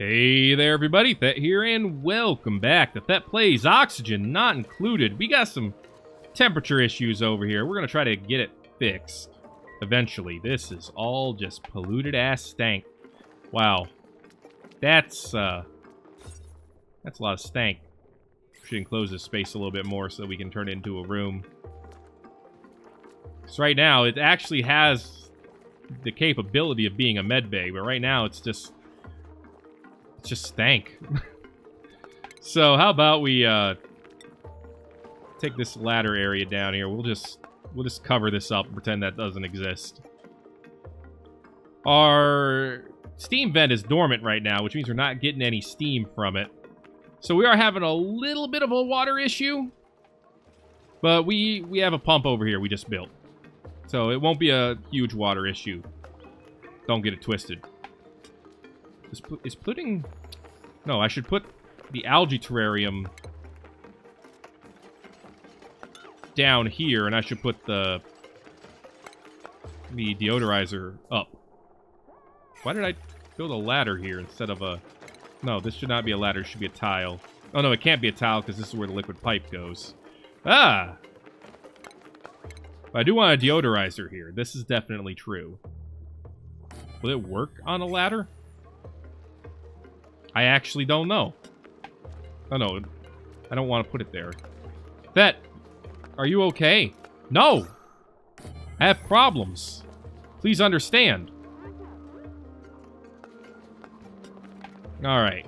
Hey there, everybody. Thet here, and welcome back to Thet Plays Oxygen Not Included. We got some temperature issues over here. We're going to try to get it fixed eventually. This is all just polluted-ass stank. Wow. That's a lot of stank. Should enclose this space a little bit more so we can turn it into a room. So right now, it actually has the capability of being a med bay, but right now it's just stank. So how about we take this ladder area down here. We'll just cover this up and pretend that doesn't exist. Our steam vent is dormant right now, which means we're not getting any steam from it. So we are having a little bit of a water issue, but we have a pump over here we just built. So it won't be a huge water issue. Don't get it twisted. Is putting... No, I should put the algae terrarium down here, and I should put the deodorizer up. Why did I build a ladder here instead of a... No, this should not be a ladder. It should be a tile. Oh, no, it can't be a tile because this is where the liquid pipe goes. Ah! But I do want a deodorizer here. This is definitely true. Will it work on a ladder? I actually don't know. Oh, no. I don't want to put it there. Thet, are you okay? No! I have problems. Please understand. Alright.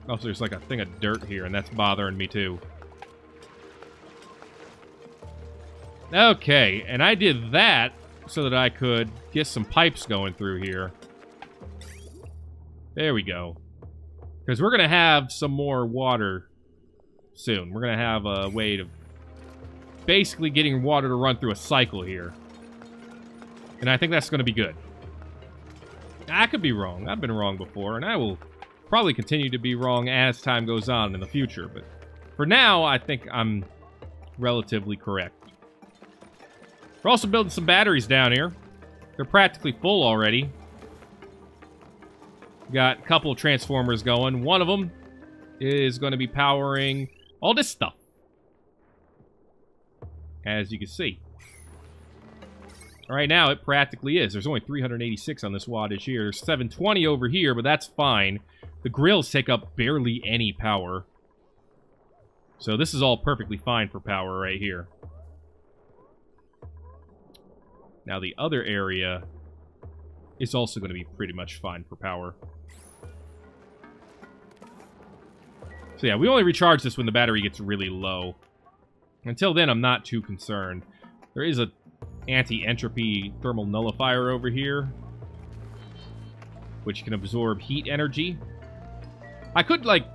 Also, there's like a thing of dirt here, and that's bothering me too. Okay, and I did that so that I could get some pipes going through here. There we go. Because we're going to have some more water soon. We're going to have a way of basically getting water to run through a cycle here. And I think that's going to be good. I could be wrong. I've been wrong before, and I will probably continue to be wrong as time goes on in the future. But for now, I think I'm relatively correct. We're also building some batteries down here. They're practically full already. Got a couple of transformers going. One of them is going to be powering all this stuff, as you can see. Right now, it practically is. There's only 386 on this wattage here. There's 720 over here, but that's fine. The grills take up barely any power. So this is all perfectly fine for power right here. Now, the other area is also going to be pretty much fine for power. So yeah, we only recharge this when the battery gets really low. Until then, I'm not too concerned. There is a anti-entropy thermal nullifier over here, which can absorb heat energy. I could, like,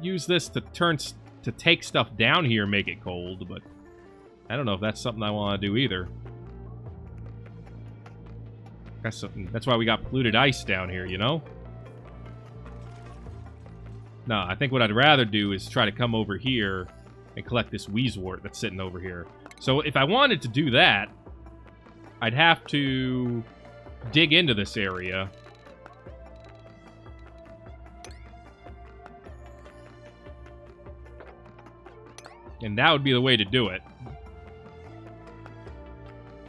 use this to take stuff down here and make it cold, but I don't know if that's something I want to do either. That's why we got polluted ice down here, you know? No, I think what I'd rather do is try to come over here and collect this wheezewort that's sitting over here. So if I wanted to do that, I'd have to dig into this area. And that would be the way to do it.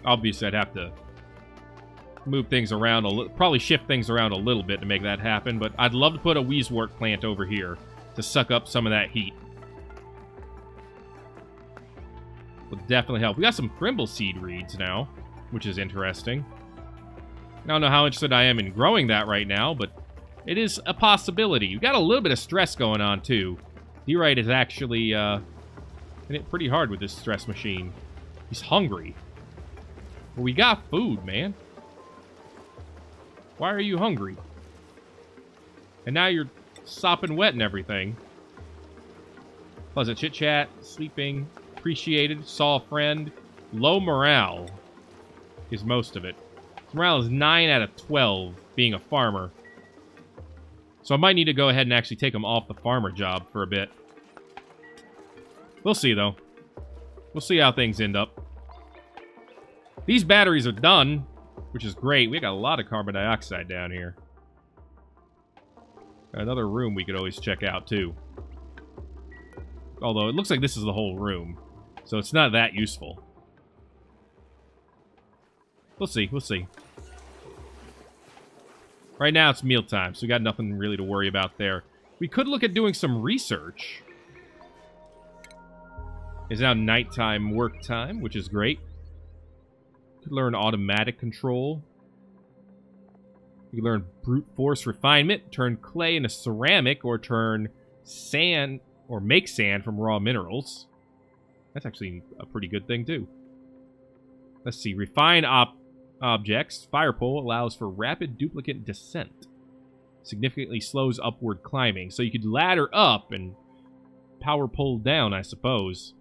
Obviously, I'd have to move things around a little, probably shift things around a little bit to make that happen, but I'd love to put a wheezewort plant over here to suck up some of that heat. Will definitely help. We got some Crimble seed reeds now, which is interesting. I don't know how interested I am in growing that right now, but it is a possibility. We've got a little bit of stress going on, too. D-Right is actually hitting it pretty hard with this stress machine. He's hungry. Well, we got food, man. Why are you hungry? And now you're sopping wet and everything. Pleasant chit-chat, sleeping, appreciated, saw a friend. Low morale is most of it. Morale is 9 out of 12, being a farmer. So I might need to go ahead and actually take him off the farmer job for a bit. We'll see, though. We'll see how things end up. These batteries are done, which is great. We got a lot of carbon dioxide down here. Another room we could always check out, too. Although, it looks like this is the whole room. So it's not that useful. We'll see, we'll see. Right now, it's mealtime, so we got nothing really to worry about there. We could look at doing some research. It's now nighttime work time, which is great. Could learn automatic control. You can learn brute force refinement, turn clay into ceramic, or turn sand, or make sand from raw minerals. That's actually a pretty good thing, too. Let's see. Refine objects. Fire pole allows for rapid duplicant descent. Significantly slows upward climbing. So you could ladder up and power pole down, I suppose.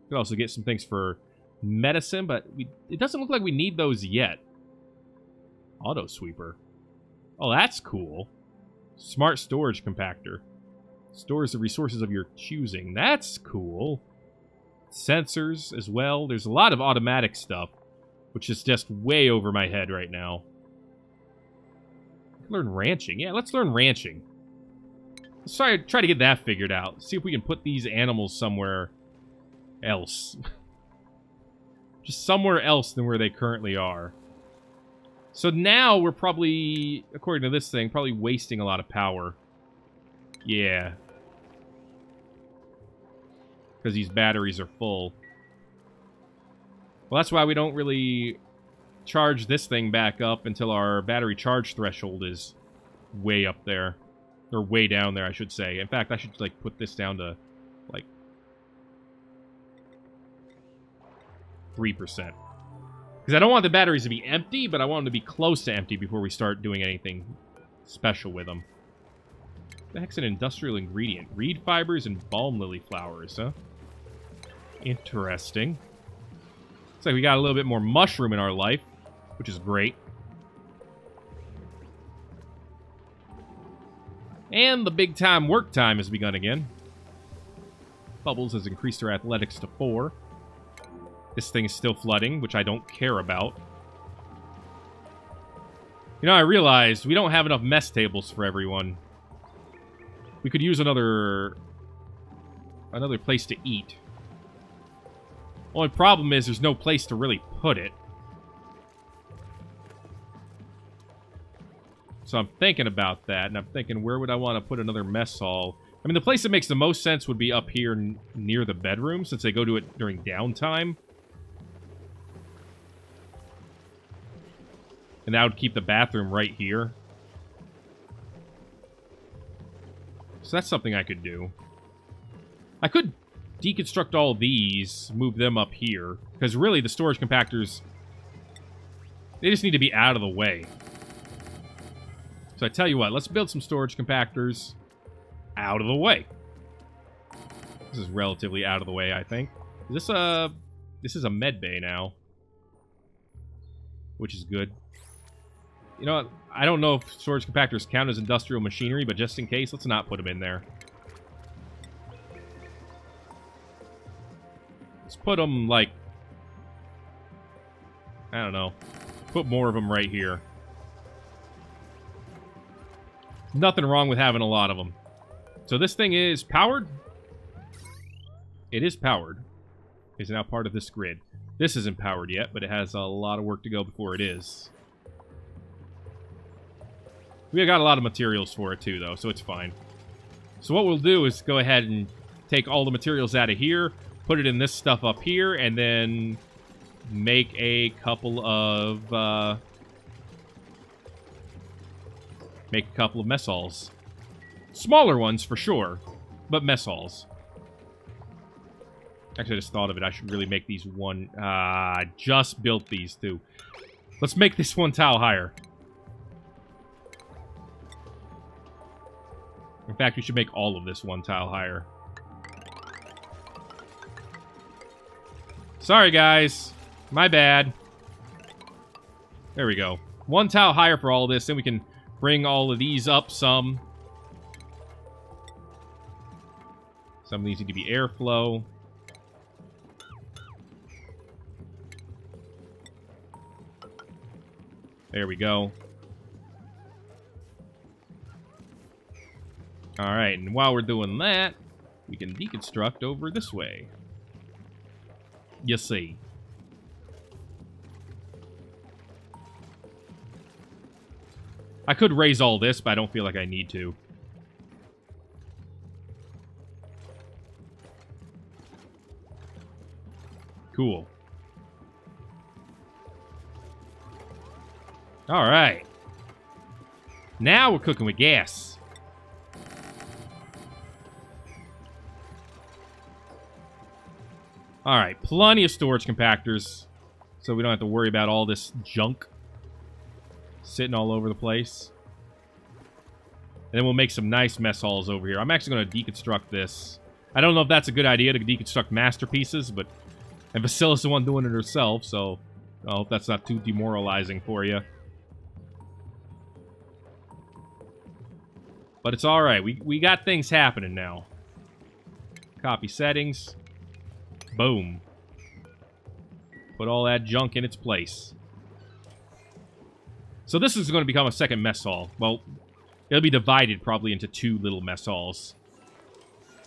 You could also get some things for medicine, but it doesn't look like we need those yet. Auto sweeper. Oh, that's cool. Smart storage compactor. Stores the resources of your choosing. That's cool. Sensors as well. There's a lot of automatic stuff, which is just way over my head right now. Learn ranching. Yeah, let's learn ranching. Let's try to get that figured out. See if we can put these animals somewhere else. Just somewhere else than where they currently are. So now we're probably, according to this thing, probably wasting a lot of power. Yeah. Because these batteries are full. Well, that's why we don't really charge this thing back up until our battery charge threshold is way up there. Or way down there, I should say. In fact, I should, like, put this down to, like, 3%. Because I don't want the batteries to be empty, but I want them to be close to empty before we start doing anything special with them. What the heck's an industrial ingredient? Reed fibers and balm lily flowers, huh? Interesting. Looks like we got a little bit more mushroom in our life, which is great. And the big time work time has begun again. Bubbles has increased her athletics to 4. This thing is still flooding, which I don't care about. You know, I realized we don't have enough mess tables for everyone. We could use another place to eat. Only problem is there's no place to really put it. So I'm thinking about that, and I'm thinking, where would I want to put another mess hall? I mean, the place that makes the most sense would be up here near the bedroom, since they go to it during downtime. And that would keep the bathroom right here. So that's something I could do. I could deconstruct all these, move them up here. Because really, the storage compactors, they just need to be out of the way. So I tell you what, let's build some storage compactors out of the way. This is relatively out of the way, I think. This is a med bay now. Which is good. You know what? I don't know if storage compactors count as industrial machinery, but just in case, let's not put them in there. Let's put them, like, I don't know. Put more of them right here. Nothing wrong with having a lot of them. So this thing is powered. It is powered. It's now part of this grid. This isn't powered yet, but it has a lot of work to go before it is. We got a lot of materials for it too, though, so it's fine. So what we'll do is go ahead and take all the materials out of here, put it in this stuff up here, and then make a couple of mess halls. Smaller ones for sure, but mess halls. Actually, I just thought of it. I should really make these one. I just built these two. Let's make this one tile higher. In fact, we should make all of this one tile higher. Sorry, guys. My bad. There we go. One tile higher for all of this, then we can bring all of these up some. Some of these need to be airflow. There we go. Alright, and while we're doing that, we can deconstruct over this way. You see. I could raise all this, but I don't feel like I need to. Cool. Alright. Now we're cooking with gas. Alright, plenty of storage compactors, so we don't have to worry about all this junk sitting all over the place. And then we'll make some nice mess halls over here. I'm actually going to deconstruct this. I don't know if that's a good idea to deconstruct masterpieces, but... And Vasilis is the one doing it herself, so... I hope that's not too demoralizing for you. But it's alright. We got things happening now. Copy settings. Boom. Put all that junk in its place. So this is going to become a second mess hall. Well, it'll be divided probably into 2 little mess halls.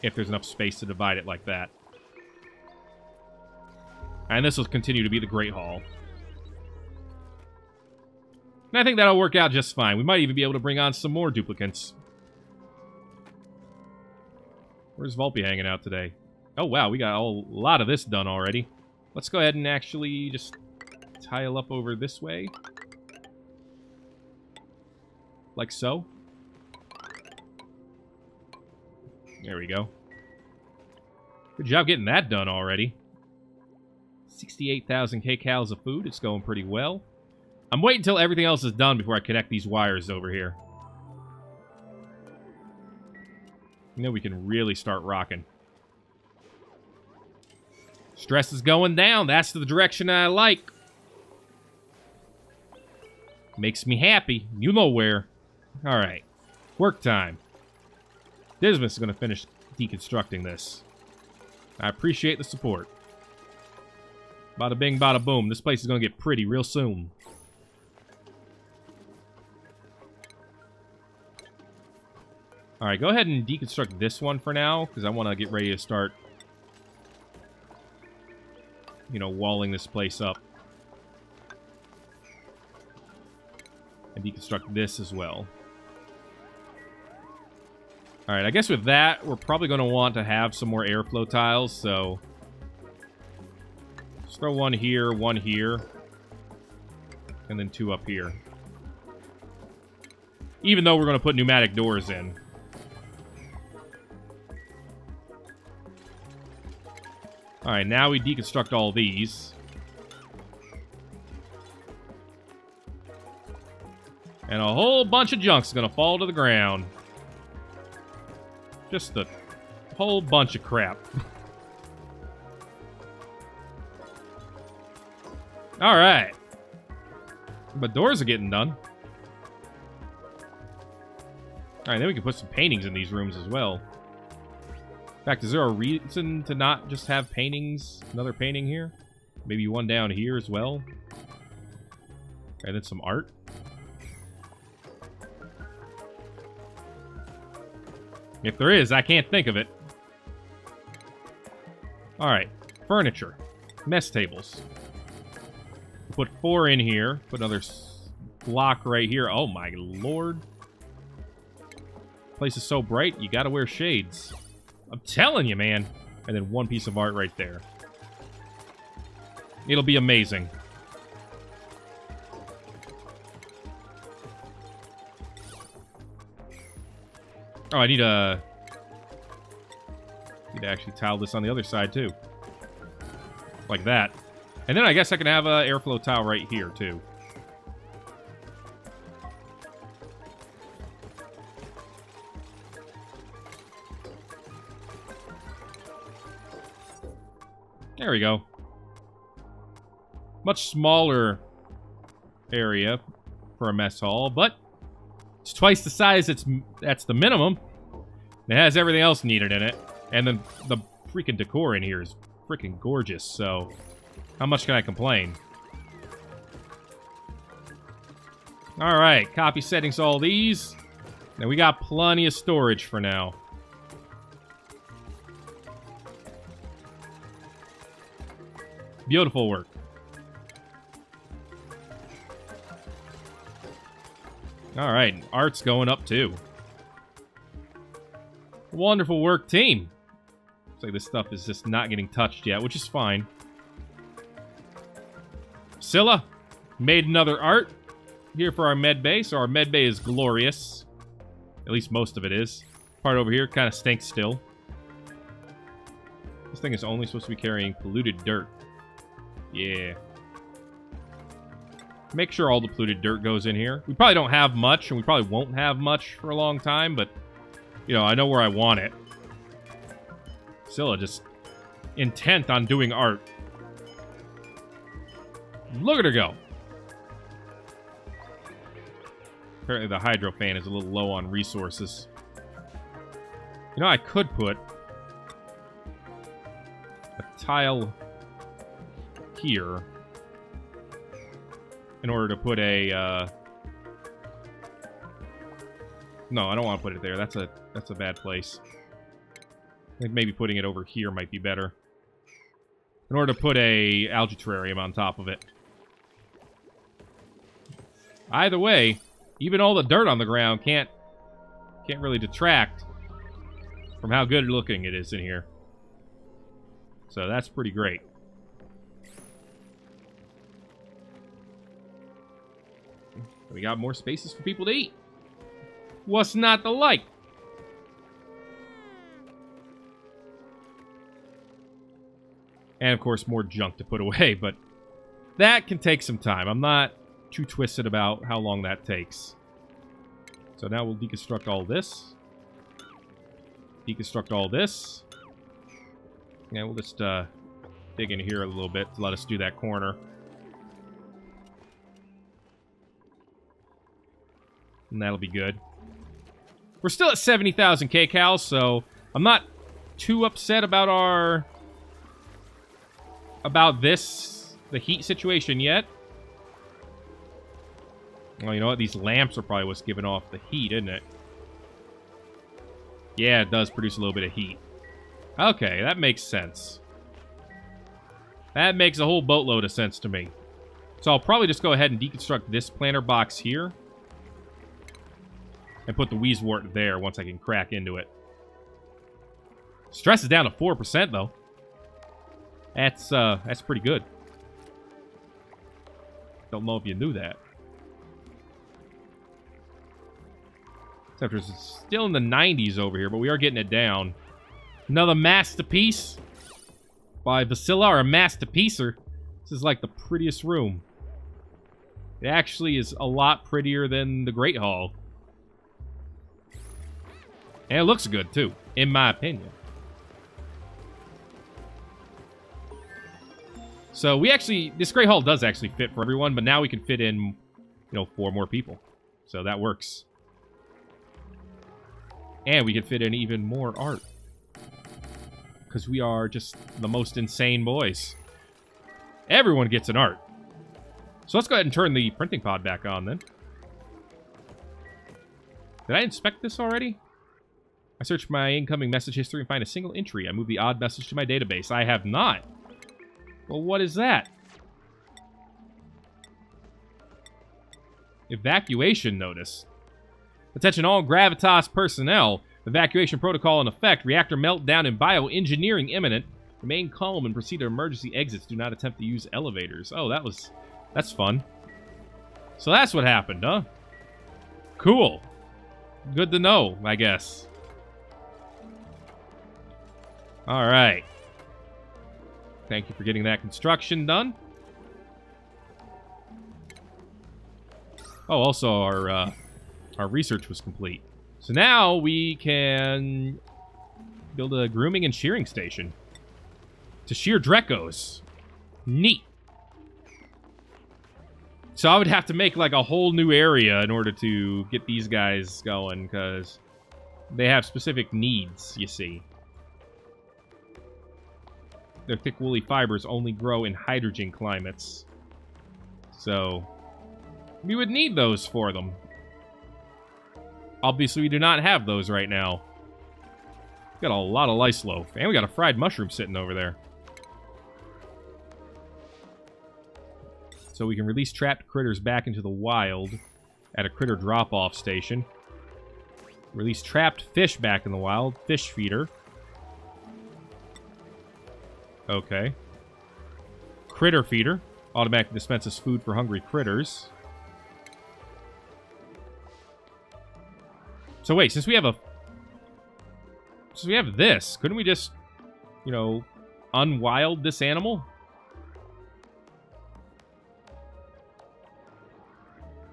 If there's enough space to divide it like that. And this will continue to be the Great Hall. And I think that'll work out just fine. We might even be able to bring on some more duplicants. Where's Volpe hanging out today? Oh, wow, we got a lot of this done already. Let's go ahead and actually just tile up over this way. Like so. There we go. Good job getting that done already. 68,000 kcals of food. It's going pretty well. I'm waiting until everything else is done before I connect these wires over here. You know, we can really start rocking. Stress is going down. That's the direction I like. Makes me happy. You know where. Alright. Work time. Dismas is going to finish deconstructing this. I appreciate the support. Bada bing, bada boom. This place is going to get pretty real soon. Alright, go ahead and deconstruct this one for now, because I want to get ready to start, you know, walling this place up. And deconstruct this as well. Alright, I guess with that, we're probably going to want to have some more airflow tiles, so... Just throw one here, and then 2 up here. Even though we're going to put pneumatic doors in. Alright, now we deconstruct all these. And a whole bunch of junk's going to fall to the ground. Just a whole bunch of crap. Alright. But doors are getting done. Alright, then we can put some paintings in these rooms as well. In fact, is there a reason to not just have paintings? Another painting here? Maybe one down here as well? And then some art. If there is, I can't think of it. Alright. Furniture. Mess tables. Put 4 in here. Put another block right here. Oh my lord. Place is so bright, you gotta wear shades. I'm telling you, man. And then 1 piece of art right there. It'll be amazing. Oh, I need to actually tile this on the other side, too. Like that. And then I guess I can have an airflow tile right here, too. There we go. Much smaller area for a mess hall, but it's twice the size. That's the minimum. It has everything else needed in it. And then the freaking decor in here is freaking gorgeous, so how much can I complain? Alright, copy settings all these. Now, we got plenty of storage for now. Beautiful work. Alright, art's going up too. Wonderful work, team. Looks like this stuff is just not getting touched yet, which is fine. Scylla made another art here for our med bay, so our med bay is glorious. At least most of it is. Part over here kind of stinks still. This thing is only supposed to be carrying polluted dirt. Yeah. Make sure all the polluted dirt goes in here. We probably don't have much, and we probably won't have much for a long time, but, you know, I know where I want it. Scylla just intent on doing art. Look at her go. Apparently the hydro fan is a little low on resources. You know, I could put a tile here in order to put a, no, I don't want to put it there. That's a bad place. I think maybe putting it over here might be better. In order to put a algae terrarium on top of it. Either way, even all the dirt on the ground can't really detract from how good looking it is in here. So that's pretty great. We got more spaces for people to eat. What's not to like? And, of course, more junk to put away, but that can take some time. I'm not too twisted about how long that takes. So now we'll deconstruct all this. Deconstruct all this. And we'll just dig in here a little bit to let us do that corner. And that'll be good. We're still at 70,000 kcal, so I'm not too upset about the heat situation yet. Well, you know what? These lamps are probably what's giving off the heat, isn't it? Yeah, it does produce a little bit of heat. Okay, that makes sense. That makes a whole boatload of sense to me. So I'll probably just go ahead and deconstruct this planter box here. And put the Wheezewort there once I can crack into it. Stress is down to 4%, though. That's pretty good. Don't know if you knew that. Temperature's still in the 90s over here, but we are getting it down. Another masterpiece by Vasilla, or a masterpiecer. This is like the prettiest room. It actually is a lot prettier than the Great Hall. And it looks good, too, in my opinion. So we actually, this Great Hall does actually fit for everyone, but now we can fit in, you know, 4 more people. So that works. And we can fit in even more art. Because we are just the most insane boys. Everyone gets an art. So let's go ahead and turn the printing pod back on, then. Did I inspect this already? I searched my incoming message history and find a single entry. I moved the odd message to my database. I have not. Well, what is that? Evacuation notice. Attention all Gravitas personnel. Evacuation protocol in effect. Reactor meltdown and bioengineering imminent. Remain calm and proceed to emergency exits. Do not attempt to use elevators. Oh, that's fun. So that's what happened, huh? Cool. Good to know, I guess. Alright. Thank you for getting that construction done. Oh, also our research was complete. So now we can build a grooming and shearing station to shear Drekos. Neat. So I would have to make like a whole new area in order to get these guys going, because they have specific needs, you see. Their thick woolly fibers only grow in hydrogen climates. So we would need those for them. Obviously, we do not have those right now. Got a lot of lice loaf. And we got a fried mushroom sitting over there. So we can release trapped critters back into the wild at a critter drop-off station. Release trapped fish back in the wild. Fish feeder. Okay. Critter feeder. Automatically dispenses food for hungry critters. So wait, since we have this, couldn't we just, you know, unwild this animal?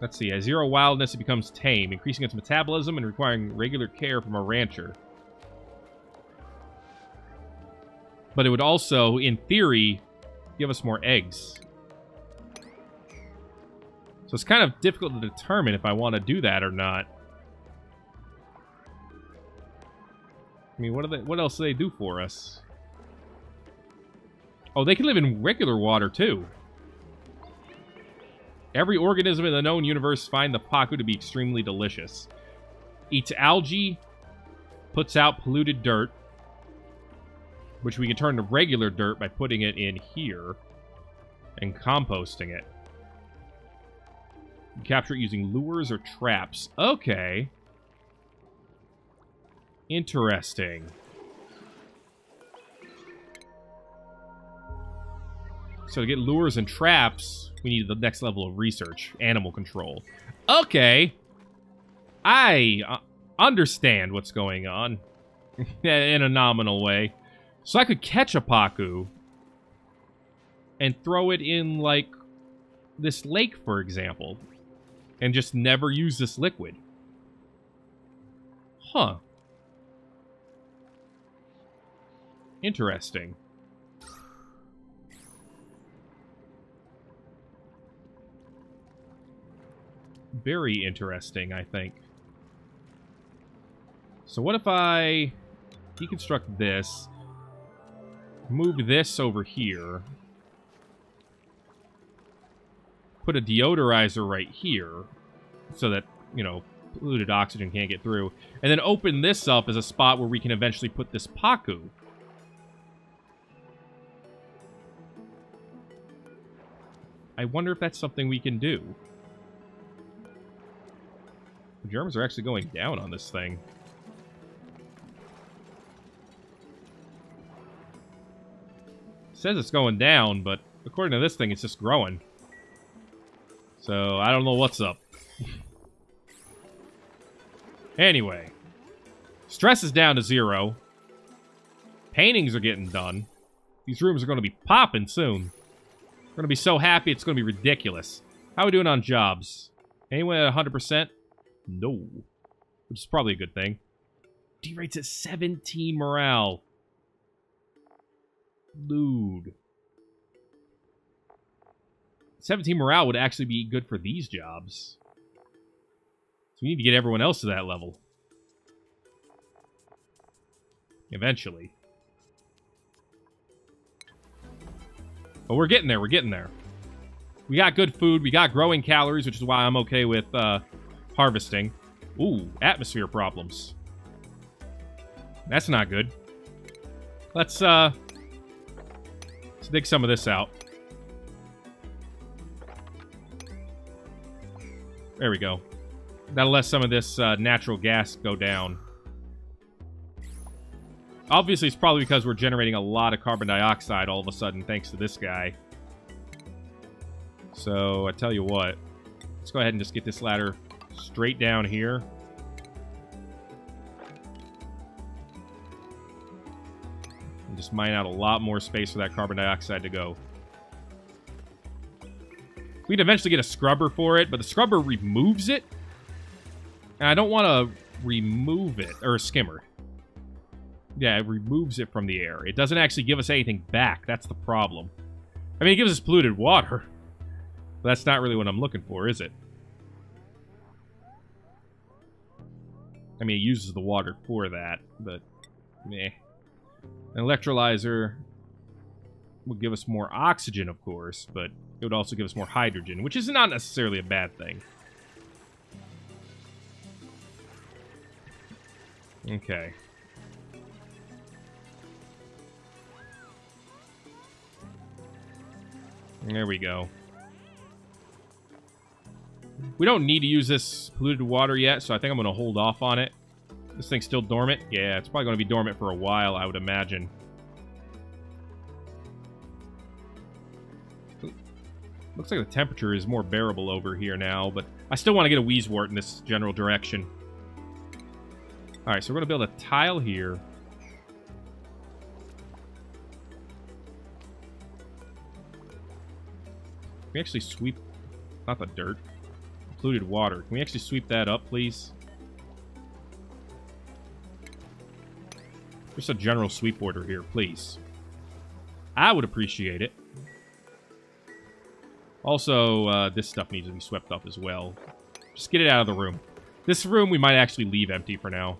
Let's see. At 0 wildness, it becomes tame, increasing its metabolism and requiring regular care from a rancher. But it would also, in theory, give us more eggs. So it's kind of difficult to determine if I want to do that or not. I mean, what else do they do for us? Oh, they can live in regular water, too. Every organism in the known universe find the paku to be extremely delicious. Eats algae, puts out polluted dirt, which we can turn to regular dirt by putting it in here and composting it. You capture it using lures or traps. Okay. Interesting. So to get lures and traps, we need the next level of research. Animal control. Okay. I understand what's going on. In a nominal way. So I could catch a paku and throw it in, like, this lake, for example. And just never use this liquid. Huh. Interesting. Very interesting, I think. So what if I deconstruct this, move this over here, put a deodorizer right here, so that, you know, polluted oxygen can't get through, and then open this up as a spot where we can eventually put this paku. I wonder if that's something we can do. The Germans are actually going down on this thing. It says it's going down, but according to this thing, it's just growing. So, I don't know what's up. Anyway. Stress is down to 0. Paintings are getting done. These rooms are going to be popping soon. We're going to be so happy, it's going to be ridiculous. How are we doing on jobs? Anyone at 100%? No. Which is probably a good thing. D rate's at 17 morale. Dude. 17 morale would actually be good for these jobs. So we need to get everyone else to that level. Eventually. But we're getting there, we're getting there. We got good food, we got growing calories, which is why I'm okay with harvesting. Ooh, atmosphere problems. That's not good. Let's dig some of this out. There we go. That'll let some of this natural gas go down. Obviously, it's probably because we're generating a lot of carbon dioxide all of a sudden, thanks to this guy. So, I tell you what. Let's go ahead and just get this ladder straight down here. And just mine out a lot more space for that carbon dioxide to go. We'd eventually get a scrubber for it, but the scrubber removes it. And I don't want to remove it. Or a skimmer. Yeah, it removes it from the air. It doesn't actually give us anything back. That's the problem. I mean, it gives us polluted water. But that's not really what I'm looking for, is it? I mean, it uses the water for that, but meh. An electrolyzer would give us more oxygen, of course, but it would also give us more hydrogen, which is not necessarily a bad thing. Okay. There we go. We don't need to use this polluted water yet, so I think I'm going to hold off on it. This thing's still dormant? Yeah, it's probably going to be dormant for a while, I would imagine. Looks like the temperature is more bearable over here now, but I still want to get a Wheezewort in this general direction. Alright, so we're going to build a tile here. Can we actually sweep... Not the dirt. Polluted water. Can we actually sweep that up, please? Just a general sweep order here, please. I would appreciate it. Also, this stuff needs to be swept up as well. Just get it out of the room. This room we might actually leave empty for now.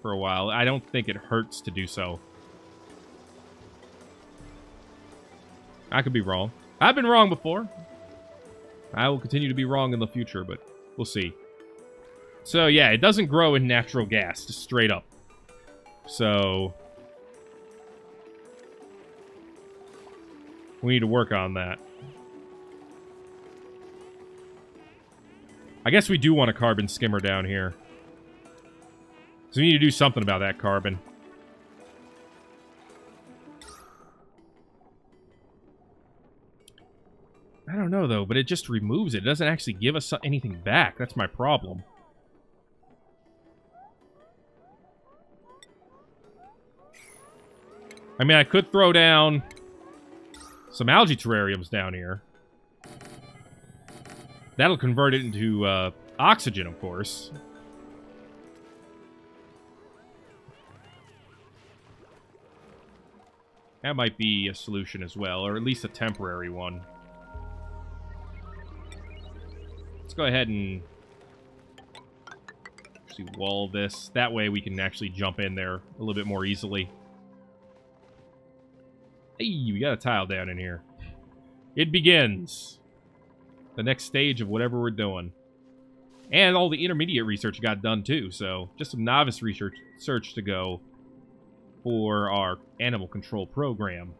For a while. I don't think it hurts to do so. I could be wrong. I've been wrong before. I will continue to be wrong in the future, but we'll see. So, yeah, it doesn't grow in natural gas, just straight up. So, we need to work on that. I guess we do want a carbon skimmer down here. So we need to do something about that carbon. I don't know, though, but it just removes it. It doesn't actually give us anything back. That's my problem. I mean, I could throw down some algae terrariums down here. That'll convert it into oxygen, of course. That might be a solution as well, or at least a temporary one. Let's go ahead and actually wall this. That way we can actually jump in there a little bit more easily. Hey, we got a tile down in here. It begins. The next stage of whatever we're doing. And all the intermediate research got done too, so just some novice research to go for our animal control program.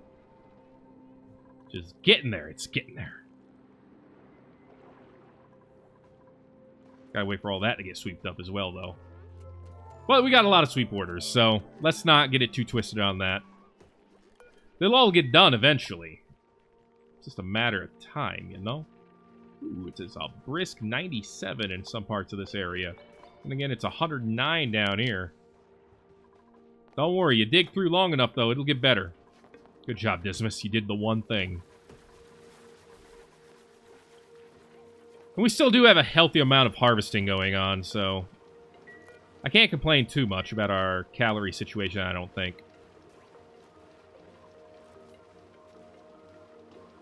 Just getting there, it's getting there. Gotta wait for all that to get swept up as well, though. But we got a lot of sweep orders, so let's not get it too twisted on that. They'll all get done eventually. It's just a matter of time, you know? Ooh, it is a brisk 97 in some parts of this area. And again, it's 109 down here. Don't worry, you dig through long enough, though, it'll get better. Good job, Dismas. You did the one thing. And we still do have a healthy amount of harvesting going on, so I can't complain too much about our calorie situation, I don't think.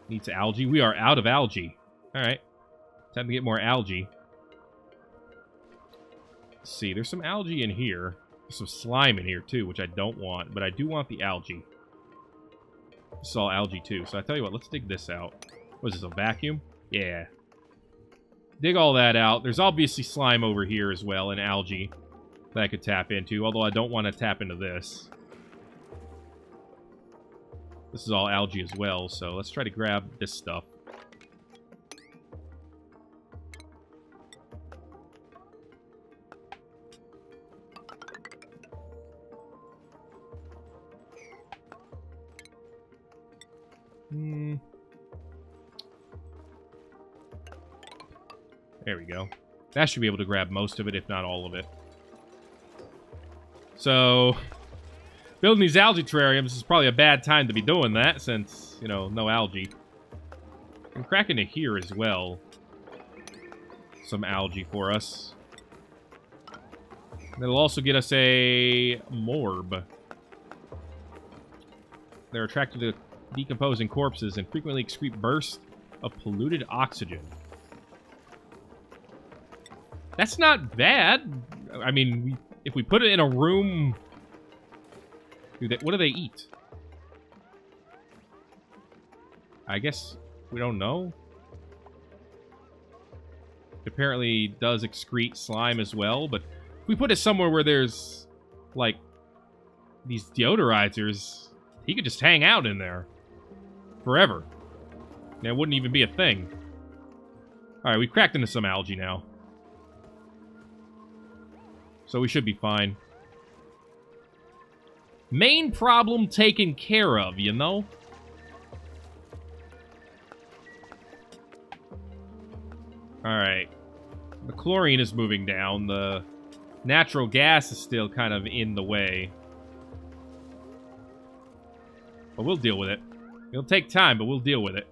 Needs algae. We are out of algae. Alright. Time to get more algae. Let's see, there's some algae in here. There's some slime in here, too, which I don't want. But I do want the algae. This is all algae, too. So I tell you what, let's dig this out. What is this, a vacuum? Yeah. Dig all that out. There's obviously slime over here as well, and algae that I could tap into. Although I don't want to tap into this. This is all algae as well, so let's try to grab this stuff. There we go. That should be able to grab most of it, if not all of it. So, building these algae terrariums is probably a bad time to be doing that, since, you know, no algae. I'm cracking it here as well. Some algae for us. That'll also get us a morb. They're attracted to decomposing corpses and frequently excrete bursts of polluted oxygen. That's not bad. I mean, if we put it in a room... what do they eat? I guess we don't know. It apparently does excrete slime as well, but if we put it somewhere where there's like, these deodorizers, he could just hang out in there forever. And it wouldn't even be a thing. Alright, we cracked into some algae now. So we should be fine. Main problem taken care of, you know? Alright. The chlorine is moving down. The natural gas is still kind of in the way. But we'll deal with it. It'll take time, but we'll deal with it.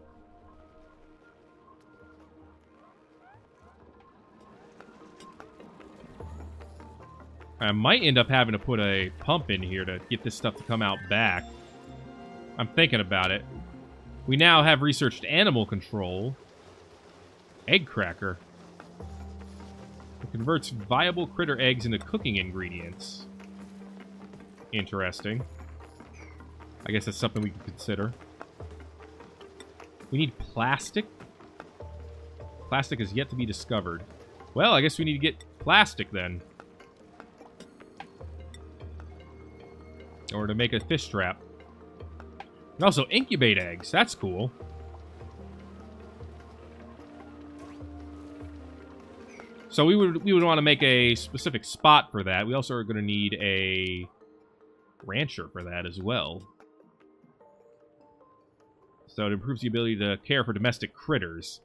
I might end up having to put a pump in here to get this stuff to come out back. I'm thinking about it. We now have researched animal control. Egg cracker. It converts viable critter eggs into cooking ingredients. Interesting. I guess that's something we can consider. We need plastic. Plastic is yet to be discovered. Well, I guess we need to get plastic then. Or to make a fish trap. And also incubate eggs. That's cool. So we would want to make a specific spot for that. We also are going to need a rancher for that as well. So it improves the ability to care for domestic critters.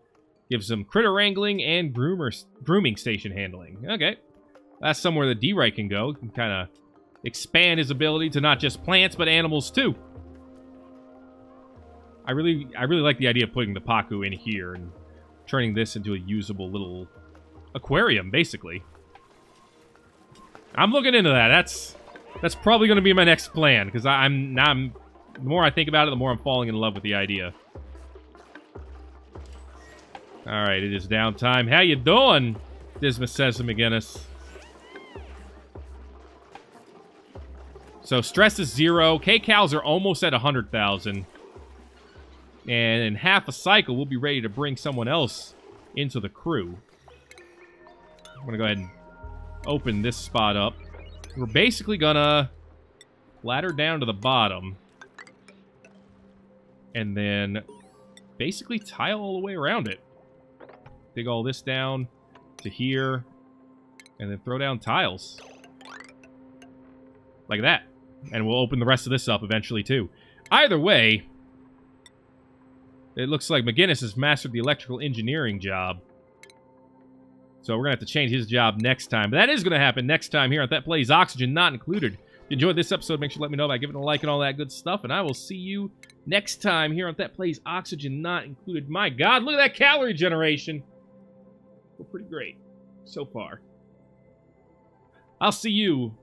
Gives them critter wrangling and grooming station handling. Okay. That's somewhere that D-Right can go. Can kind of expand his ability to not just plants, but animals too. I really like the idea of putting the Pacu in here and turning this into a usable little aquarium, basically. I'm looking into that. That's probably going to be my next plan, because the more I think about it, the more I'm falling in love with the idea. Alright, it is downtime. How you doing, Dismas Sesame McGinnis? So, stress is 0. K-Cows are almost at 100,000. And in half a cycle, we'll be ready to bring someone else into the crew. I'm going to go ahead and open this spot up. We're basically going to ladder down to the bottom. And then basically tile all the way around it. Dig all this down to here. And then throw down tiles. Like that. And we'll open the rest of this up eventually, too. Either way, it looks like McGinnis has mastered the electrical engineering job. So we're going to have to change his job next time. But that is going to happen next time here on Thet Plays Oxygen Not Included. If you enjoyed this episode, make sure to let me know by giving it a like and all that good stuff. And I will see you next time here on Thet Plays Oxygen Not Included. My God, look at that calorie generation. We're pretty great so far. I'll see you,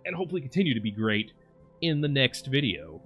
and hopefully continue to be great, in the next video.